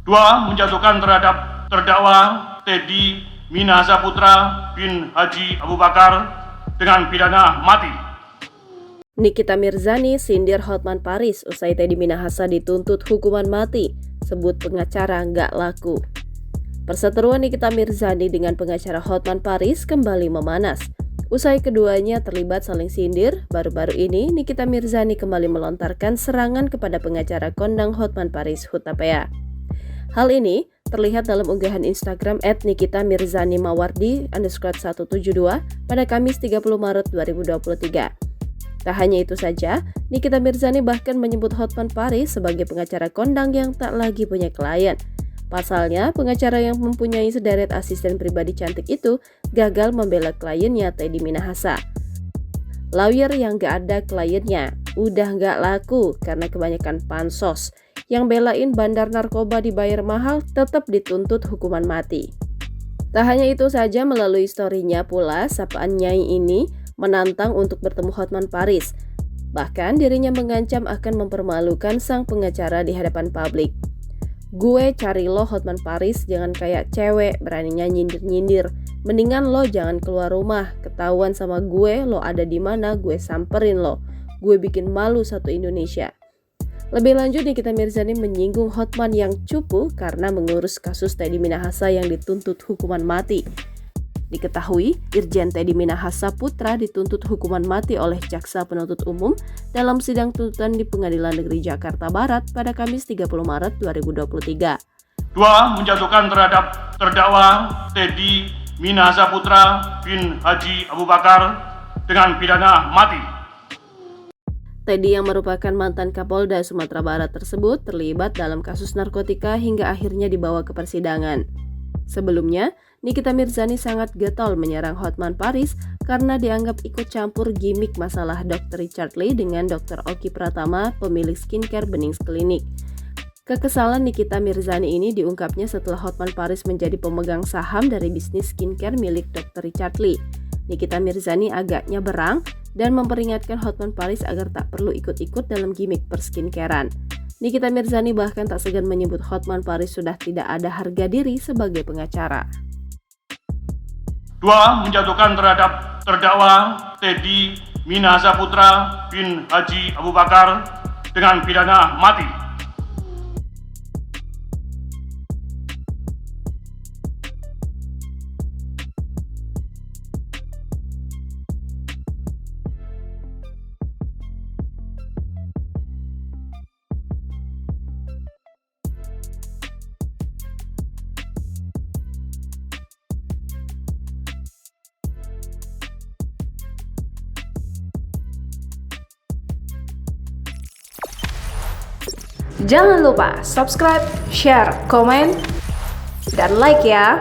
Dua, menjatuhkan terhadap terdakwa Teddy Minahasa Putra bin Haji Abu Bakar dengan pidana mati. Nikita Mirzani sindir Hotman Paris usai Teddy Minahasa dituntut hukuman mati, sebut pengacara nggak laku. Perseteruan Nikita Mirzani dengan pengacara Hotman Paris kembali memanas. Usai keduanya terlibat saling sindir, baru-baru ini Nikita Mirzani kembali melontarkan serangan kepada pengacara kondang Hotman Paris Hutapea. Hal ini terlihat dalam unggahan Instagram @nikitamirzani_mawardi_172 pada Kamis 30 Maret 2023. Tak hanya itu saja, Nikita Mirzani bahkan menyebut Hotman Paris sebagai pengacara kondang yang tak lagi punya klien. Pasalnya, pengacara yang mempunyai sederet asisten pribadi cantik itu gagal membela kliennya Teddy Minahasa. Lawyer yang gak ada kliennya udah gak laku karena kebanyakan pansos. Yang belain bandar narkoba dibayar mahal tetap dituntut hukuman mati. Tak hanya itu saja, melalui story-nya pula, sapaan Nyai ini menantang untuk bertemu Hotman Paris. Bahkan dirinya mengancam akan mempermalukan sang pengacara di hadapan publik. Gue cari lo Hotman Paris, jangan kayak cewek beraninya nyindir-nyindir. Mendingan lo jangan keluar rumah, ketahuan sama gue lo ada di mana, gue samperin lo. Gue bikin malu satu Indonesia. Lebih lanjut, Nikita Mirzani menyinggung Hotman yang cupu karena mengurus kasus Teddy Minahasa yang dituntut hukuman mati. Diketahui, Irjen Teddy Minahasa Putra dituntut hukuman mati oleh Jaksa Penuntut Umum dalam sidang tuntutan di Pengadilan Negeri Jakarta Barat pada Kamis 30 Maret 2023. Dua, menjatuhkan terhadap terdakwa Teddy Minahasa Putra bin Haji Abu Bakar dengan pidana mati. Teddy yang merupakan mantan Kapolda Sumatera Barat tersebut terlibat dalam kasus narkotika hingga akhirnya dibawa ke persidangan. Sebelumnya, Nikita Mirzani sangat getol menyerang Hotman Paris karena dianggap ikut campur gimmick masalah Dr. Richard Lee dengan Dr. Oki Pratama, pemilik skincare Benings Klinik. Kekesalan Nikita Mirzani ini diungkapnya setelah Hotman Paris menjadi pemegang saham dari bisnis skincare milik Dr. Richard Lee. Nikita Mirzani agaknya berang dan memperingatkan Hotman Paris agar tak perlu ikut-ikut dalam gimmick perskincarean. Nikita Mirzani bahkan tak segan menyebut Hotman Paris sudah tidak ada harga diri sebagai pengacara. Dua, menjatuhkan terhadap terdakwa Teddy Minahasa Putra bin Haji Abu Bakar dengan pidana mati. Jangan lupa subscribe, share, komen, dan like ya!